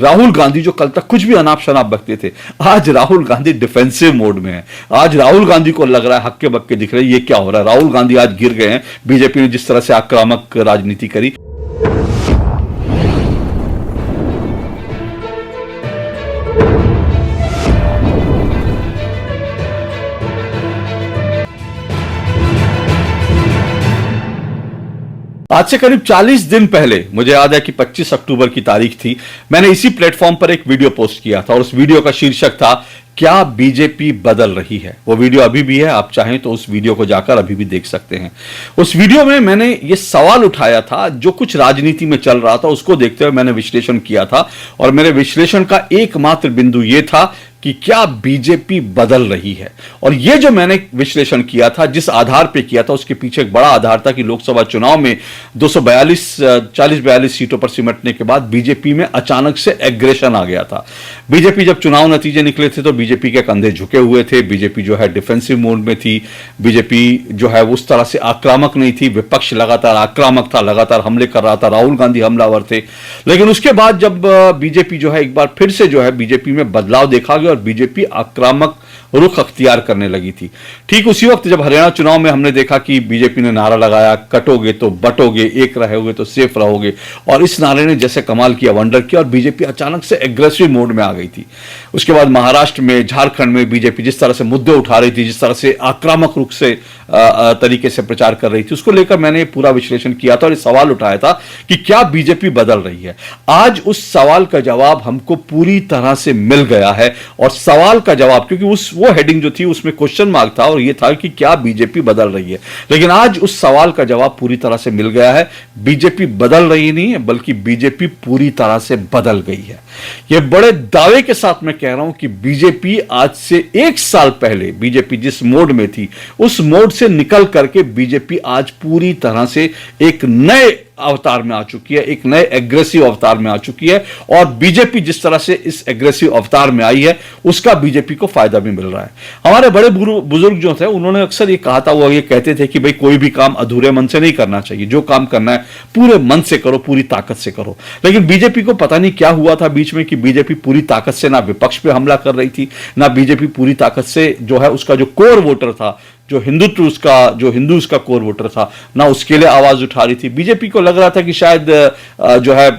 राहुल गांधी जो कल तक कुछ भी अनाप शनाप बकते थे, आज राहुल गांधी डिफेंसिव मोड में है। आज राहुल गांधी को लग रहा है हक्के बक्के दिख रहे हैं, ये क्या हो रहा है। राहुल गांधी आज गिर गए हैं, बीजेपी ने जिस तरह से आक्रामक राजनीति करी। आज से करीब 40 दिन पहले, मुझे याद है कि 25 अक्टूबर की तारीख थी, मैंने इसी प्लेटफॉर्म पर एक वीडियो पोस्ट किया था और उस वीडियो का शीर्षक था क्या बीजेपी बदल रही है। वो वीडियो अभी भी है, आप चाहें तो उस वीडियो को जाकर अभी भी देख सकते हैं। उस वीडियो में मैंने ये सवाल उठाया था, जो कुछ राजनीति में चल रहा था उसको देखते हुए मैंने विश्लेषण किया था और मेरे विश्लेषण का एकमात्र बिंदु ये था कि क्या बीजेपी बदल रही है। और ये जो मैंने विश्लेषण किया था, जिस आधार पे किया था, उसके पीछे एक बड़ा आधार था कि लोकसभा चुनाव में 40-42 सीटों पर सिमटने के बाद बीजेपी में अचानक से एग्रेशन आ गया था। बीजेपी जब चुनाव नतीजे निकले थे तो बीजेपी के कंधे झुके हुए थे, बीजेपी जो है डिफेंसिव मोड में थी, बीजेपी जो है उस तरह से आक्रामक नहीं थी, विपक्ष लगातार आक्रामक था, लगातार हमले कर रहा था, राहुल गांधी हमलावर थे। लेकिन उसके बाद जब बीजेपी जो है एक बार फिर से जो है बीजेपी में बदलाव देखा गया और बीजेपी आक्रामक रुख अख्तियार करने लगी थी। ठीक उसी वक्त जब हरियाणा चुनाव में हमने देखा कि बीजेपी ने नारा लगाया, कटोगे तो बटोगे, एक रहोगे तो सेफ रहोगे, और इस नारे ने जैसे कमाल किया, वंडर किया, और बीजेपी अचानक से एग्रेसिव मोड में आ गई थी। उसके बाद महाराष्ट्र में, झारखंड में बीजेपी जिस तरह से मुद्दे उठा रही थी, जिस तरह से आक्रामक रुख से तरीके से प्रचार कर रही थी, उसको लेकर मैंने पूरा विश्लेषण किया था और सवाल उठाया था कि क्या बीजेपी बदल रही है। आज उस सवाल का जवाब हमको पूरी तरह से मिल गया है। और सवाल का जवाब, क्योंकि वो हेडिंग जो थी उसमें क्वेश्चन मार्क था और ये था कि क्या बीजेपी बदल रही है, लेकिन आज उस सवाल का जवाब पूरी तरह से मिल गया है। बीजेपी बदल रही नहीं है, बल्कि बीजेपी पूरी तरह से बदल गई है। यह बड़े दावे के साथ मैं कह रहा हूं कि बीजेपी आज से 1 साल पहले बीजेपी जिस मोड में थी, उस मोड से निकल करके बीजेपी आज पूरी तरह से एक नए अवतार में आ चुकी है, एक नए एग्रेसिव अवतार में आ चुकी है। और बीजेपी जिस तरह से इस एग्रेसिव अवतार में आई है, उसका बीजेपी को फायदा भी मिल रहा है। हमारे बड़े बुजुर्ग जो थे उन्होंने अक्सर ये कहा था, वो ये कहते थे कि भाई कोई भी काम अधूरे मन से नहीं करना चाहिए, जो काम करना है पूरे मन से करो, पूरी ताकत से करो। लेकिन बीजेपी को पता नहीं क्या हुआ था बीच में कि बीजेपी पूरी ताकत से ना विपक्ष पे हमला कर रही थी, ना बीजेपी पूरी ताकत से जो है उसका जो कोर वोटर था, जो हिंदू उसका कोर वोटर था, ना उसके लिए आवाज उठा रही थी। बीजेपी को लग रहा था कि शायद जो है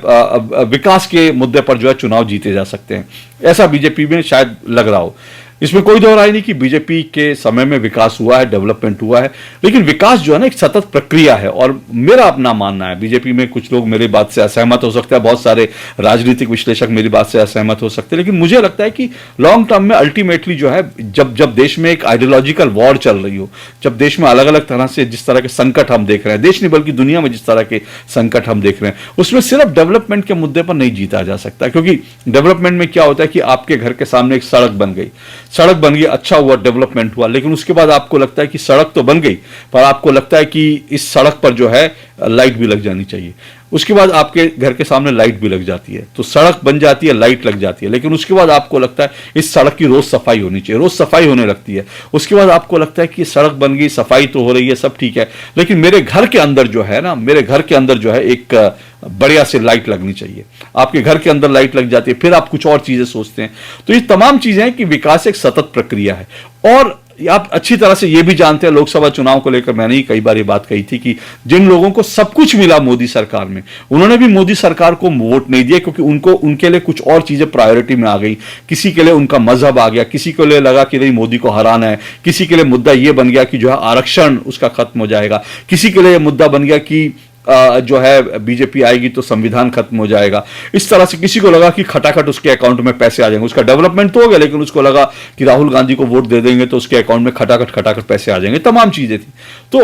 विकास के मुद्दे पर जो है चुनाव जीते जा सकते हैं, ऐसा बीजेपी में शायद लग रहा हो। इसमें कोई दो राय नहीं कि बीजेपी के समय में विकास हुआ है, डेवलपमेंट हुआ है, लेकिन विकास जो है ना एक सतत प्रक्रिया है। और मेरा अपना मानना है, बीजेपी में कुछ लोग मेरी बात से असहमत हो सकते हैं, बहुत सारे राजनीतिक विश्लेषक मेरी बात से असहमत हो सकते हैं, लेकिन मुझे लगता है कि लॉन्ग टर्म में अल्टीमेटली जो है, जब देश में एक आइडियोलॉजिकल वॉर चल रही हो, जब देश में अलग अलग तरह से जिस तरह के संकट हम देख रहे हैं, देश नहीं बल्कि दुनिया में जिस तरह के संकट हम देख रहे हैं, उसमें सिर्फ डेवलपमेंट के मुद्दे पर नहीं जीता जा सकता। क्योंकि डेवलपमेंट में क्या होता है कि आपके घर के सामने एक सड़क बन गई, अच्छा हुआ, डेवलपमेंट हुआ, लेकिन उसके बाद आपको लगता है कि सड़क तो बन गई, पर आपको लगता है कि इस सड़क पर जो है लाइट भी लग जानी चाहिए। उसके बाद आपके घर के सामने लाइट भी लग जाती है, तो सड़क बन जाती है, लाइट लग जाती है, लेकिन उसके बाद आपको लगता है इस सड़क की रोज सफाई होनी चाहिए, रोज सफाई होने लगती है। उसके बाद आपको लगता है कि सड़क बन गई, सफाई तो हो रही है, सब ठीक है, लेकिन मेरे घर के अंदर जो है ना, मेरे घर के अंदर जो है एक बढ़िया से लाइट लगनी चाहिए। आपके घर के अंदर लाइट लग जाती है, फिर आप कुछ और चीजें सोचते हैं। तो ये तमाम चीजें हैं कि विकास एक सतत प्रक्रिया है। और आप अच्छी तरह से ये भी जानते हैं, लोकसभा चुनाव को लेकर मैंने ही कई बार ये बात कही थी कि जिन लोगों को सब कुछ मिला मोदी सरकार में, उन्होंने भी मोदी सरकार को वोट नहीं दिया, क्योंकि उनके लिए कुछ और चीजें प्रायोरिटी में आ गई। किसी के लिए उनका मजहब आ गया, किसी के लिए लगा कि नहीं मोदी को हराना है, किसी के लिए मुद्दा यह बन गया कि जो है आरक्षण उसका खत्म हो जाएगा, किसी के लिए मुद्दा बन गया कि जो है बीजेपी आएगी तो संविधान खत्म हो जाएगा। इस तरह से किसी को लगा कि खटाखट उसके अकाउंट में पैसे आ जाएंगे, उसका डेवलपमेंट तो हो गया, लेकिन उसको लगा कि राहुल गांधी को वोट दे देंगे तो उसके अकाउंट में खटाखट पैसे आ जाएंगे। तमाम चीजें थी। तो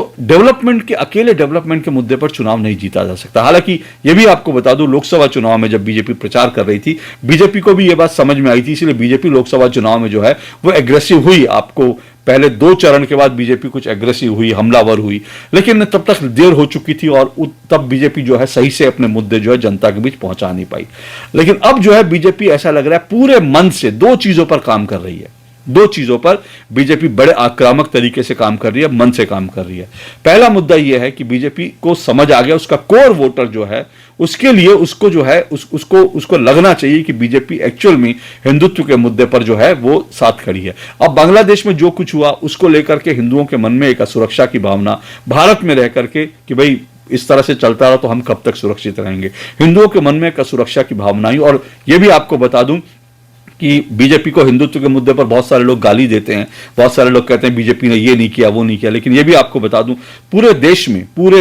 अकेले डेवलपमेंट के मुद्दे पर चुनाव नहीं जीता जा सकता। हालांकि यह भी आपको बता दूं, लोकसभा चुनाव में जब बीजेपी प्रचार कर रही थी, बीजेपी को भी यह बात समझ में आई थी, इसलिए बीजेपी लोकसभा चुनाव में जो है वो एग्रेसिव हुई। आपको पहले 2 चरण के बाद बीजेपी कुछ एग्रेसिव हुई, हमलावर हुई, लेकिन तब तक देर हो चुकी थी और तब बीजेपी जो है सही से अपने मुद्दे जो है जनता के बीच पहुंचा नहीं पाई। लेकिन अब जो है बीजेपी ऐसा लग रहा है पूरे मन से 2 चीजों पर काम कर रही है। दो चीजों पर बीजेपी बड़े आक्रामक तरीके से काम कर रही है, मन से काम कर रही है। पहला मुद्दा यह है कि बीजेपी को समझ आ गया, उसका कोर वोटर जो है उसके लिए उसको जो है उसको लगना चाहिए कि बीजेपी एक्चुअल में हिंदुत्व के मुद्दे पर जो है वो साथ खड़ी है। अब बांग्लादेश में जो कुछ हुआ उसको लेकर के हिंदुओं के मन में एक असुरक्षा की भावना, भारत में रह करके कि भाई इस तरह से चलता रहा तो हम कब तक सुरक्षित रहेंगे, हिंदुओं के मन में एक असुरक्षा की भावना आई। और यह भी आपको बता दूं कि बीजेपी को हिंदुत्व के मुद्दे पर बहुत सारे लोग गाली देते हैं, बहुत सारे लोग कहते हैं बीजेपी ने ये नहीं किया वो नहीं किया, लेकिन ये भी आपको बता दूं पूरे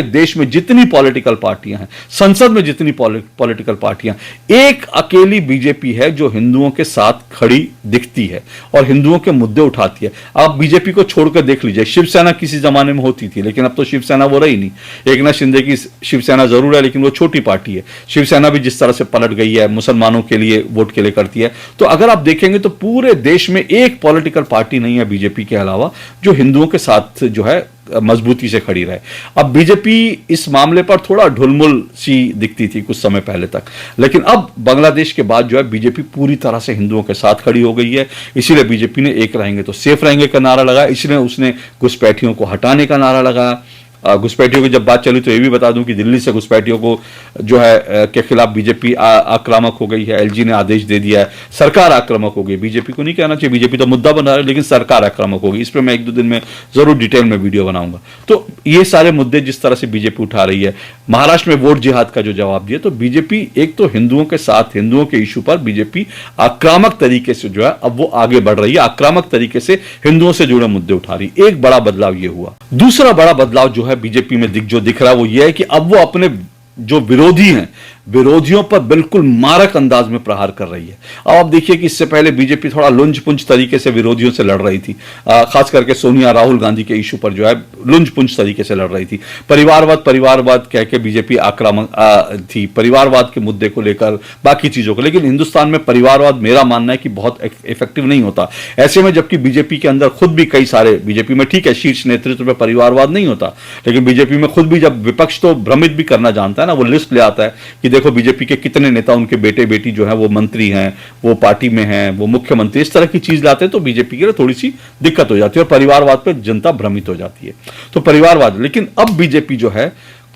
देश में जितनी पॉलिटिकल पार्टियां हैं, संसद में जितनी पॉलिटिकल पार्टियां, एक अकेली बीजेपी है जो हिंदुओं के साथ खड़ी दिखती है और हिंदुओं के मुद्दे उठाती है। आप बीजेपी को छोड़कर देख लीजिए, शिवसेना किसी जमाने में होती थी लेकिन अब तो शिवसेना वो रही नहीं। एकनाथ शिंदे की शिवसेना जरूर है लेकिन वो छोटी पार्टी है। शिवसेना भी जिस तरह से पलट गई है, मुसलमानों के लिए वोट के लिए करती है। तो अगर आप देखेंगे तो पूरे देश में एक पॉलिटिकल पार्टी नहीं है बीजेपी के अलावा जो हिंदुओं के साथ जो है मजबूती से खड़ी रहे। अब बीजेपी इस मामले पर थोड़ा ढुलमुल सी दिखती थी कुछ समय पहले तक, लेकिन अब बांग्लादेश के बाद जो है बीजेपी पूरी तरह से हिंदुओं के साथ खड़ी हो गई है। इसीलिए बीजेपी ने एक रहेंगे तो सेफ रहेंगे का नारा लगाया, इसलिए उसने घुसपैठियों को हटाने का नारा लगाया। घुसपैठियों की जब बात चली तो ये भी बता दूं कि दिल्ली से घुसपैठियों को जो है के खिलाफ बीजेपी आक्रामक हो गई है। एलजी ने आदेश दे दिया है, सरकार आक्रामक हो गई। बीजेपी को नहीं कहना चाहिए, बीजेपी तो मुद्दा बना रहा है, लेकिन सरकार आक्रामक होगी। इस पर मैं एक दो दिन में जरूर डिटेल में वीडियो बनाऊंगा। तो ये सारे मुद्दे जिस तरह से बीजेपी उठा रही है, महाराष्ट्र में वोट जिहाद का जो जवाब दिया, तो बीजेपी एक तो हिंदुओं के साथ, हिंदुओं के इशू पर बीजेपी आक्रामक तरीके से जो है अब वो आगे बढ़ रही है, आक्रामक तरीके से हिंदुओं से जुड़े मुद्दे उठा रही है। एक बड़ा बदलाव ये हुआ। दूसरा बड़ा बदलाव जो है बीजेपी में जो दिख रहा है वो ये है कि अब वो अपने जो विरोधी हैं, विरोधियों पर बिल्कुल मारक अंदाज में प्रहार कर रही है। अब आप देखिए कि इससे पहले बीजेपी थोड़ा लुंज पुंज तरीके से विरोधियों से लड़ रही थी, खास करके सोनिया राहुल गांधी के इशू पर जो है लुंज पुंज तरीके से लड़ रही थी। परिवारवाद कह के बीजेपी आक्रामक थी, परिवारवाद के मुद्दे को लेकर, बाकी चीजों को। लेकिन हिंदुस्तान में परिवारवाद मेरा मानना है कि बहुत इफेक्टिव नहीं होता। ऐसे में जबकि बीजेपी के अंदर खुद भी कई सारे, बीजेपी में ठीक है शीर्ष नेतृत्व में परिवारवाद नहीं होता, लेकिन बीजेपी में खुद भी जब विपक्ष तो भ्रमित भी करना जानता है ना, वो लिस्ट ले आता है कि देखो बीजेपी के कितने नेता, उनके बेटे बेटी जो हैं वो मंत्री हैं, वो पार्टी में हैं, वो मुख्यमंत्री, इस तरह की चीज लाते हैं तो बीजेपी के लिए थोड़ी सी दिक्कत हो जाती है और परिवारवाद पर जनता भ्रमित हो जाती है। तो परिवारवाद, लेकिन अब बीजेपी जो है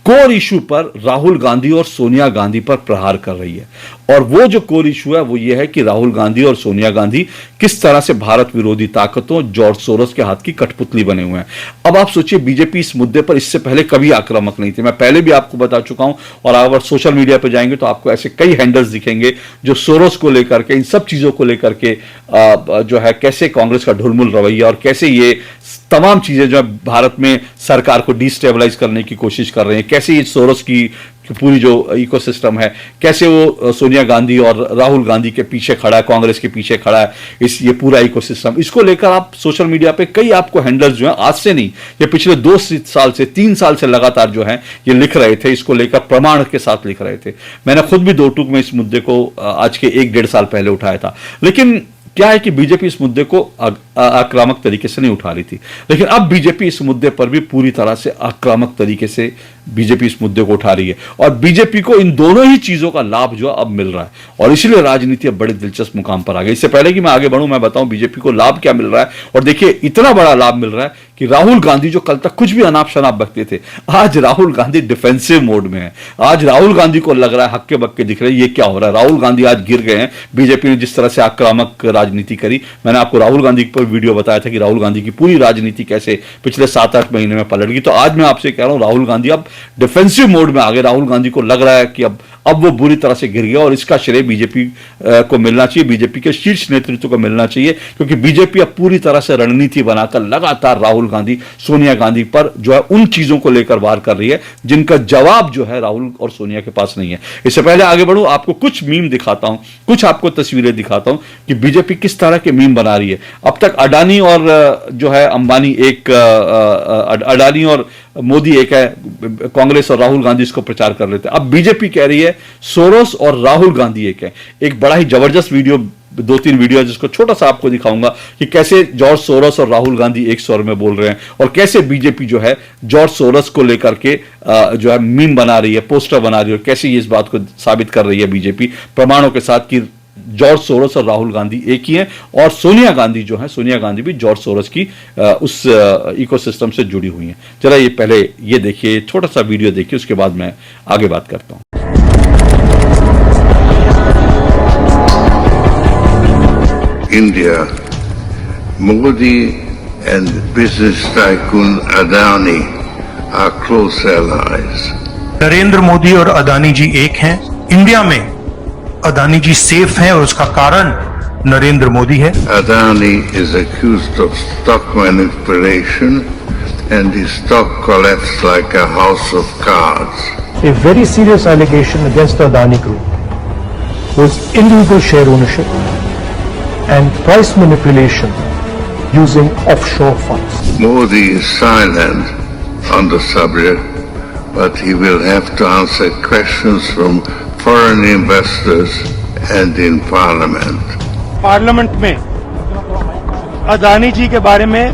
कोर इशू पर राहुल गांधी और सोनिया गांधी पर प्रहार कर रही है। और वो जो कोर इशू है वो ये है कि राहुल गांधी और सोनिया गांधी किस तरह से भारत विरोधी ताकतों, जॉर्ज सोरोस के हाथ की कठपुतली बने हुए हैं। अब आप सोचिए बीजेपी इस मुद्दे पर इससे पहले कभी आक्रामक नहीं थी। मैं पहले भी आपको बता चुका हूं, और अगर सोशल मीडिया पर जाएंगे तो आपको ऐसे कई हैंडल्स दिखेंगे जो सोरोस को लेकर के, इन सब चीजों को लेकर के जो है कैसे कांग्रेस का ढुलमुल रवैया और कैसे ये तमाम चीजें जो है भारत में सरकार को डिस्टेबलाइज करने की कोशिश कर रहे हैं, कैसे ये सोरोस की पूरी जो इकोसिस्टम है, कैसे वो सोनिया गांधी और राहुल गांधी के पीछे खड़ा है, कांग्रेस के पीछे खड़ा है, ये पूरा इकोसिस्टम। इसको लेकर आप सोशल मीडिया पे कई आपको हैंडल्स जो हैं, आज से नहीं, ये पिछले 2 साल से 3 साल से लगातार जो है ये लिख रहे थे, इसको लेकर प्रमाण के साथ लिख रहे थे। मैंने खुद भी 2 टूक में इस मुद्दे को आज के 1-1.5 साल पहले उठाया था। लेकिन क्या है कि बीजेपी इस मुद्दे को आक्रामक तरीके से नहीं उठा रही थी, लेकिन अब बीजेपी इस मुद्दे पर भी पूरी तरह से आक्रामक तरीके से बीजेपी इस मुद्दे को उठा रही है। और बीजेपी को इन दोनों ही चीजों का लाभ जो अब मिल रहा है, और इसीलिए राजनीति अब बड़े दिलचस्प मुकाम पर आ गई। इससे पहले कि मैं आगे बढ़ूं, मैं बताऊं बीजेपी को लाभ क्या मिल रहा है। और देखिए इतना बड़ा लाभ मिल रहा है कि राहुल गांधी जो कल तक कुछ भी अनाप शनाप बकते थे, आज राहुल गांधी डिफेंसिव मोड में है। आज राहुल गांधी को लग रहा है हक्के बक्के दिख रहे हैं, ये क्या हो रहा है। राहुल गांधी आज गिर गए हैं। बीजेपी ने जिस तरह से आक्रामक राजनीति करी, मैंने आपको राहुल गांधी पर वीडियो बताया था कि राहुल गांधी की पूरी राजनीति कैसे पिछले 7-8 महीने में पलट गई। तो आज मैं आपसे कह रहा हूं राहुल गांधी अब डिफेंसिव मोड में आ गए। राहुल गांधी को लग रहा है कि अब वो बुरी तरह से गिर गया, और इसका श्रेय बीजेपी को मिलना चाहिए, बीजेपी के शीर्ष नेतृत्व को मिलना चाहिए, क्योंकि बीजेपी अब पूरी तरह से रणनीति बनाकर लगातार राहुल गांधी, सोनिया गांधी पर जो है उन चीजों को लेकर वार कर रही है जिनका जवाब जो है राहुल और सोनिया के पास नहीं है। इससे पहले आगे बढ़ूं, आपको कुछ मीम दिखाता हूं, कुछ आपको तस्वीरें दिखाता हूं कि बीजेपी किस तरह के मीम बना रही है। अब तक अडानी और जो है अंबानी एक, अडानी और मोदी एक है, कांग्रेस और राहुल गांधी इसको प्रचार कर रहे थे। अब बीजेपी कह रही है सोरोस और राहुल गांधी एक है। एक बड़ा ही जबरदस्त वीडियो, 2-3 वीडियो है जिसको छोटा सा आपको दिखाऊंगा कि कैसे जॉर्ज सोरोस और राहुल गांधी एक स्वर में बोल रहे हैं, और कैसे बीजेपी जो है जॉर्ज सोरोस को लेकर के जो है मीम बना रही है, पोस्टर बना रही है, और कैसे ये इस बात को साबित कर रही है बीजेपी प्रमाणों के साथ कि जॉर्ज सोरोस और राहुल गांधी एक ही हैं, और सोनिया गांधी जो है, सोनिया गांधी भी जॉर्ज सोरोस की उस इकोसिस्टम से जुड़ी हुई हैं। चला ये पहले ये देखिए, छोटा सा वीडियो देखिए, उसके बाद मैं आगे बात करता हूं। India, Modi and business tycoon Adani are close allies. Narendra Modi और अदानी जी एक हैं। इंडिया में अदानी जी सेफ हैं और उसका कारण नरेंद्र मोदी है। Adani is accused of stock manipulation and his stock collapsed like a house of cards. A very serious allegation against the Adani Group was illegal share ownership and price manipulation using offshore funds. Modi is silent on the subject, but he will have to answer questions from foreign investors and in Parliament. Parliament में अदानी जी के बारे में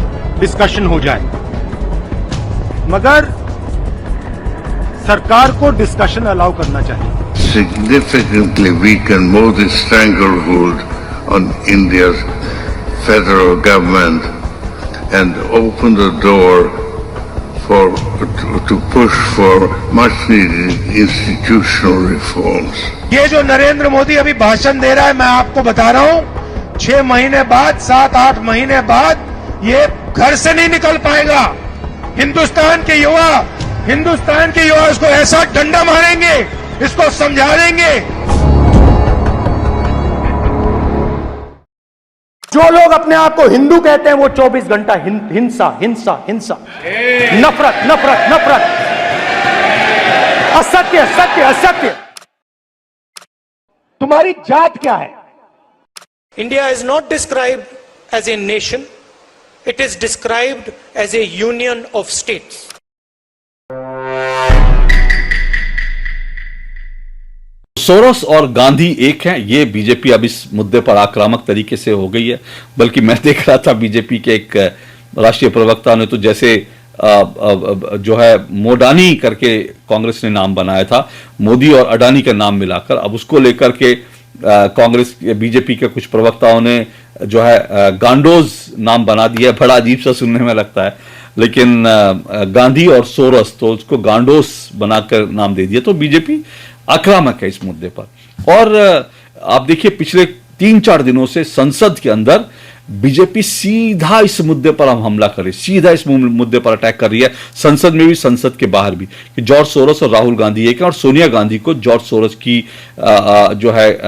discussion हो जाए, मगर सरकार को discussion allow करना चाहिए। Significantly weaken Modi's stranglehold on India's federal government and open the door to push for much needed institutional reforms. ये जो नरेंद्र मोदी अभी भाषण दे रहा है, मैं आपको बता रहा हूं, 6 महीने बाद, 7-8 महीने बाद ये घर से नहीं निकल पाएगा। हिंदुस्तान के युवा इसको ऐसा डंडा मारेंगे, इसको समझा देंगे। जो लोग अपने आप को हिंदू कहते हैं वो 24 घंटा हिंसा हिंसा हिंसा, नफरत नफरत नफरत, असत्य सत्य असत्य। तुम्हारी जात क्या है? India is not described as a nation, it is described as a union of states. Soros और गांधी एक हैं, ये बीजेपी अब इस मुद्दे पर आक्रामक तरीके से हो गई है। बल्कि मैं देख रहा था बीजेपी के एक राष्ट्रीय प्रवक्ता ने तो जैसे जो है मोडानी करके कांग्रेस ने नाम बनाया था, मोदी और अडानी का नाम मिलाकर, अब उसको लेकर के कांग्रेस बीजेपी के कुछ प्रवक्ताओं ने जो है गांडोज नाम बना दिया। बड़ा अजीब सा सुनने में लगता है, लेकिन गांधी और सोरोस तो उसको गांडोस बनाकर नाम दे दिया। तो बीजेपी आक्रामक है इस मुद्दे पर। और आप देखिए पिछले 3-4 दिनों से संसद के अंदर बीजेपी सीधा इस मुद्दे पर हम हमला कर रही है, सीधा इस मुद्दे पर अटैक कर रही है, संसद में भी संसद के बाहर भी, कि जॉर्ज सोरोस और राहुल गांधी एक है, और सोनिया गांधी को जॉर्ज सोरोस की जो है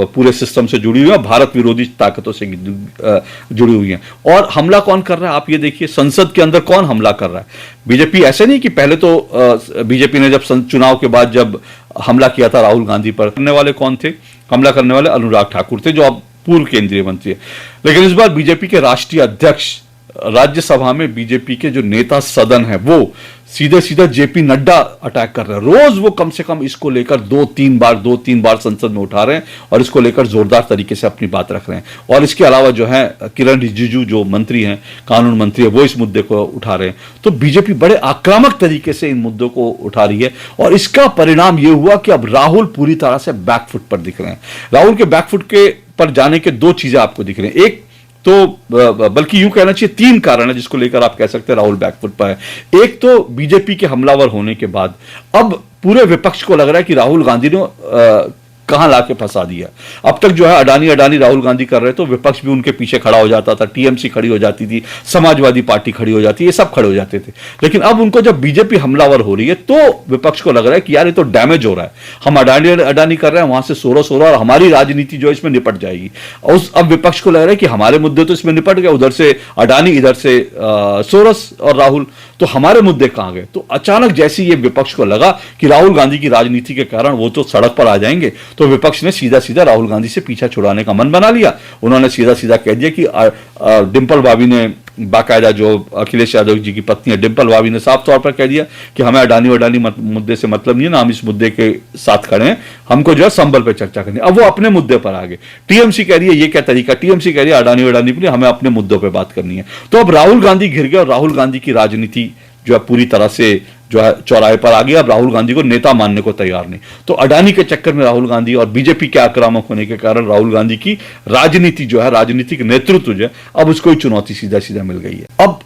पूरे सिस्टम से जुड़ी हुई है, भारत विरोधी ताकतों से जुड़ी हुई है। और हमला कौन कर रहा है आप ये देखिए, संसद के अंदर कौन हमला कर रहा है। बीजेपी ऐसे नहीं कि पहले तो बीजेपी ने जब चुनाव के बाद जब हमला किया था राहुल गांधी पर, करने वाले कौन थे? हमला करने वाले अनुराग ठाकुर थे, जो अब पूर्व केंद्रीय मंत्री है। लेकिन इस बार बीजेपी के राष्ट्रीय अध्यक्ष, राज्यसभा में बीजेपी के जो नेता सदन है, वो सीधे सीधा जेपी नड्डा अटैक कर रहे हैं। रोज वो कम से कम इसको लेकर 2-3 बार संसद में उठा रहे हैं और इसको लेकर जोरदार तरीके से अपनी बात रख रहे हैं। और इसके अलावा जो है किरण रिजिजू जो मंत्री हैं, कानून मंत्री है, वो इस मुद्दे को उठा रहे हैं। तो बीजेपी बड़े आक्रामक तरीके से इन मुद्दों को उठा रही है, और इसका परिणाम यह हुआ कि अब राहुल पूरी तरह से बैकफुट पर दिख रहे हैं। राहुल के बैकफुट के पर जाने के 2 चीजें आपको दिख रही हैं। एक तो बल्कि यूं कहना चाहिए 3 कारण है जिसको लेकर आप कह सकते हैं राहुल बैकफुट पर है। एक तो बीजेपी के हमलावर होने के बाद अब पूरे विपक्ष को लग रहा है कि राहुल गांधी ने कहां लाके फंसा दिया। अब तक जो है अडानी राहुल गांधी कर रहे तो विपक्ष भी उनके पीछे खड़ा हो जाता था, टीएमसी खड़ी हो जाती थी, समाजवादी पार्टी खड़ी हो जाती, ये सब खड़े हो जाते थे। लेकिन अब उनको जब बीजेपी हमलावर हो रही है तो विपक्ष को लग रहा है कि यार ये तो डैमेज हो रहा है, हम अडानी कर रहे हैं, वहां से सोरोस हो रहा है और हमारी राजनीति जो है इसमें निपट जाएगी। और अब विपक्ष को लग रहा है कि हमारे मुद्दे तो इसमें निपट गए, उधर से अडानी, इधर से सोरोस और राहुल, तो हमारे मुद्दे कहां गए। तो अचानक जैसे ये विपक्ष को लगा कि राहुल गांधी की राजनीति के कारण वो तो सड़क पर आ जाएंगे, तो विपक्ष ने सीधा सीधा राहुल गांधी से पीछा छुड़ाने का मन बना लिया। उन्होंने सीधा सीधा कह दिया कि डिंपल भाभी ने, बाकायदा जो अखिलेश यादव जी की पत्नी है डिंपल भाभी ने साफ तौर पर कह दिया कि हमें अडानी मुद्दे से मतलब नहीं है ना, हम इस मुद्दे के साथ खड़े हैं, हमको जो है संबल पे चर्चा करनी है। अब वो अपने मुद्दे पर आ गए। टीएमसी कह रही है ये क्या तरीका, टीएमसी कह रही है अडानी पे हमें अपने मुद्दों पर बात करनी है। तो अब राहुल गांधी घिर गए और राहुल गांधी की राजनीति जो है पूरी तरह से जो है चौराहे पर आ गया। अब राहुल गांधी को नेता मानने को तैयार नहीं। तो अडानी के चक्कर में राहुल गांधी और बीजेपी के आक्रामक होने के कारण राहुल गांधी की राजनीति जो है, राजनीतिक नेतृत्व जो है, अब उसको ही चुनौती सीधा सीधा मिल गई है। अब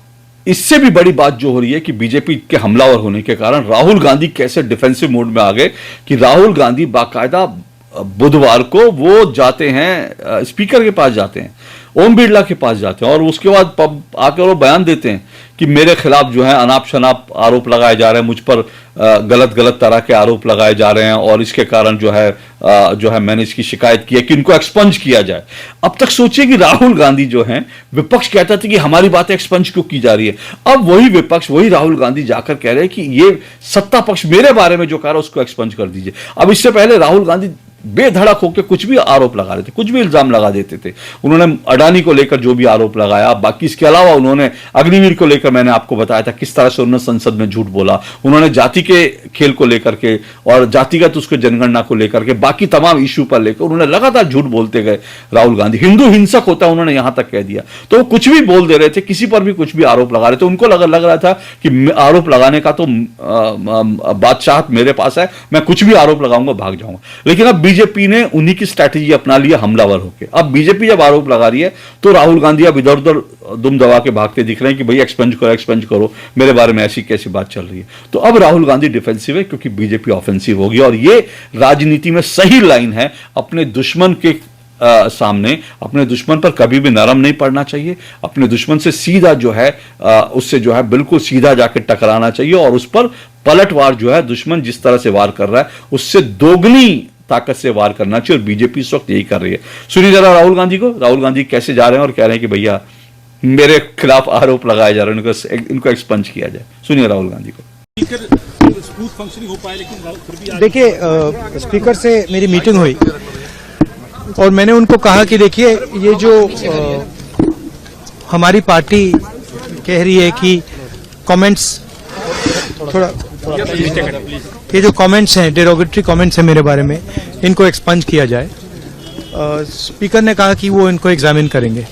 इससे भी बड़ी बात जो हो रही है कि बीजेपी के हमलावर होने के कारण राहुल गांधी कैसे डिफेंसिव मोड में आ गए कि राहुल गांधी बाकायदा बुधवार को वो जाते हैं, स्पीकर के पास जाते हैं, ओम बिरला के पास जाते हैं और उसके बाद आकर वो बयान देते हैं कि मेरे खिलाफ जो है अनाप शनाप आरोप लगाए जा रहे हैं, मुझ पर गलत गलत तरह के आरोप लगाए जा रहे हैं और इसके कारण जो है मैंने इसकी शिकायत की है कि इनको एक्सपंज किया जाए। अब तक सोचिए कि राहुल गांधी जो है, विपक्ष कहता था कि हमारी बातें एक्सपंज क्यों की जा रही है, अब वही विपक्ष, वही राहुल गांधी जाकर कह रहे हैं कि ये सत्ता पक्ष मेरे बारे में जो कह रहा है उसको एक्सपंज कर दीजिए। अब इससे पहले राहुल गांधी बेधड़क होकर कुछ भी आरोप लगा रहे थे, कुछ भी इल्जाम लगा देते थे। उन्होंने अडानी को लेकर जो भी आरोप लगाया, बाकी इसके अलावा उन्होंने अग्निवीर को लेकर मैंने आपको बताया था किस तरह से उन्होंने संसद में झूठ बोला। उन्होंने जाति के खेल को लेकर के और जातिगत उसके जनगणना को लेकर के बाकी तमाम इश्यू पर लेकर उन्होंने लगातार झूठ बोलते गए। राहुल गांधी हिंदू हिंसक होता है उन्होंने यहां तक कह दिया। तो वो कुछ भी बोल दे रहे थे, किसी पर भी कुछ भी आरोप लगा रहे थे। उनको लग रहा था कि आरोप लगाने का तो बादशाहत मेरे पास है, मैं कुछ भी आरोप लगाऊंगा, भाग जाऊंगा। लेकिन अब बीजेपी ने उन्हीं की स्ट्रैटेजी अपना लिया हमलावर होकर। अब बीजेपी जब आरोप लगा रही है तो राहुल गांधी अब इधर उधर दुम दबा के भागते दिख रहे हैं कि भाई एक्सपंज करो, मेरे बारे में ऐसी कैसी बात चल रही है। तो अब राहुल गांधी डिफेंसिव है क्योंकि बीजेपी ऑफेंसिव होगी और ये राजनीति में सही लाइन है। अपने दुश्मन के सामने, अपने दुश्मन पर कभी भी नरम नहीं पड़ना चाहिए। अपने दुश्मन से सीधा जो है उससे जो है बिल्कुल सीधा जाकर टकराना चाहिए और उस पर पलटवार जो है दुश्मन जिस तरह से वार कर रहा है उससे दोगुनी ताकत से वार करना चाहिए और बीजेपी इस वक्त यही कर रही है। सुनिए जरा राहुल गांधी को, राहुल गांधी कैसे जा रहे हैं और कह रहे हैं कि भैया मेरे खिलाफ आरोप लगाए जा रहे हैं, इनको एक्सपंज किया जाए। सुनिए राहुल गांधी को। देखिए, स्पीकर से मेरी मीटिंग हुई और मैंने उनको कहा कि देखिए ये जो हमारी पार्टी कह रही है कि कमेंट्स थोड़ा ये जो कमेंट्स हैं, डेरोगेटरी कमेंट्स हैं मेरे बारे में, इनको एक्सपंज किया जाए। स्पीकर ने कहा कि वो इनको एग्जामिन करेंगे।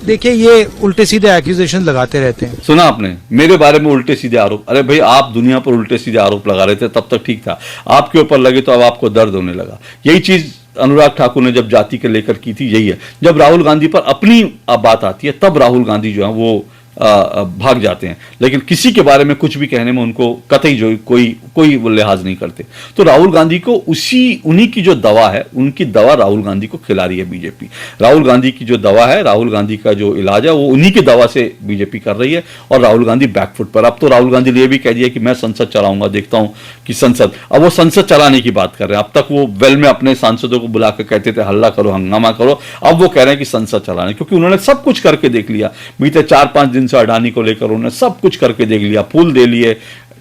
देखिए ये उल्टे सीधे एक्यूजेशन लगाते रहते हैं। सुना आपने, मेरे बारे में उल्टे सीधे आरोप। अरे भाई आप दुनिया पर उल्टे सीधे आरोप लगा रहे थे तब तक ठीक था, आपके ऊपर लगे तो अब आपको दर्द होने लगा। यही चीज अनुराग ठाकुर ने जब जाति के लेकर की थी, यही है। जब राहुल गांधी पर अपनी बात आती है तब राहुल गांधी जो है वो भाग जाते हैं, लेकिन किसी के बारे में कुछ भी कहने में उनको कतई जो कोई वो लिहाज नहीं करते। तो राहुल गांधी को उन्हीं की जो दवा है, उनकी दवा राहुल गांधी को खिला रही है बीजेपी। राहुल गांधी की जो दवा है, राहुल गांधी का जो इलाज है वो उन्हीं की दवा से बीजेपी कर रही है और राहुल गांधी बैकफुट पर। अब तो राहुल गांधी ने यह भी कह दिया कि मैं संसद चलाऊंगा, देखता हूं कि संसद, अब वो संसद चलाने की बात कर रहे हैं। अब तक वो वेल में अपने सांसदों को बुलाकर कहते थे हल्ला करो, हंगामा करो, अब वो कह रहे हैं कि संसद चलाने, क्योंकि उन्होंने सब कुछ करके देख लिया। बीते 4-5 दिन से अडानी को लेकर उन्होंने सब कुछ करके देख लिया, फूल दे लिए,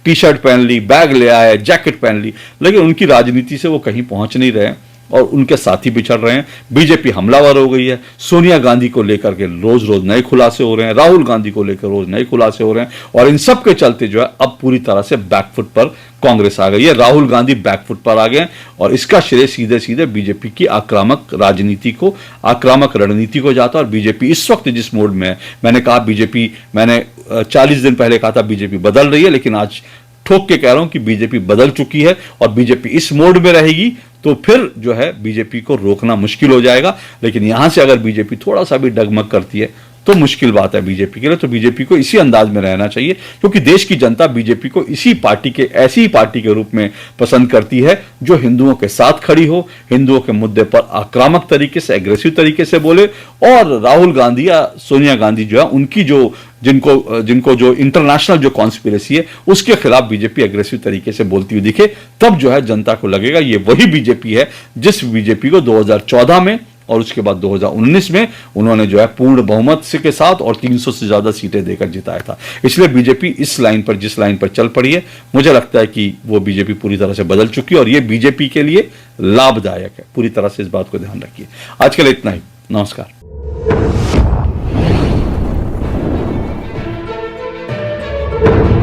टी शर्ट पहन ली, बैग ले आए, जैकेट पहन ली, लेकिन उनकी राजनीति से वो कहीं पहुंच नहीं रहे और उनके साथी बिछड़ रहे हैं। बीजेपी हमलावर हो गई है। सोनिया गांधी को लेकर के रोज रोज नए खुलासे हो रहे हैं, राहुल गांधी को लेकर रोज नए खुलासे हो रहे हैं और इन सब के चलते जो है अब पूरी तरह से बैकफुट पर कांग्रेस आ गई है। राहुल गांधी बैकफुट पर आ गए और इसका श्रेय सीधे सीधे बीजेपी की आक्रामक राजनीति को, आक्रामक रणनीति को जाता है। और बीजेपी इस वक्त जिस मोड में है, मैंने कहा बीजेपी, मैंने 40 दिन पहले कहा था बीजेपी बदल रही है, लेकिन आज ठोक के कह रहा हूं कि बीजेपी बदल चुकी है और बीजेपी इस मोड में रहेगी तो फिर जो है बीजेपी को रोकना मुश्किल हो जाएगा। लेकिन यहां से अगर बीजेपी थोड़ा सा भी डगमग करती है तो मुश्किल बात है बीजेपी के लिए। तो बीजेपी को इसी अंदाज में रहना चाहिए क्योंकि देश की जनता बीजेपी को इसी पार्टी के, ऐसी पार्टी के रूप में पसंद करती है जो हिंदुओं के साथ खड़ी हो, हिंदुओं के मुद्दे पर आक्रामक तरीके से, एग्रेसिव तरीके से बोले। और राहुल गांधी या सोनिया गांधी जो है उनकी जो जिनको जो इंटरनेशनल जो कॉन्स्पिरेसी है उसके खिलाफ बीजेपी एग्रेसिव तरीके से बोलती हुई दिखे, तब जो है जनता को लगेगा ये वही बीजेपी है जिस बीजेपी को 2014 में और उसके बाद 2019 में उन्होंने जो है पूर्ण बहुमत से के साथ और 300 से ज्यादा सीटें देकर जिताया था। इसलिए बीजेपी इस लाइन पर, जिस लाइन पर चल पड़ी है, मुझे लगता है कि वो बीजेपी पूरी तरह से बदल चुकी है और ये बीजेपी के लिए लाभदायक है। पूरी तरह से इस बात को ध्यान रखिए। आज के लिए इतना ही, नमस्कार। you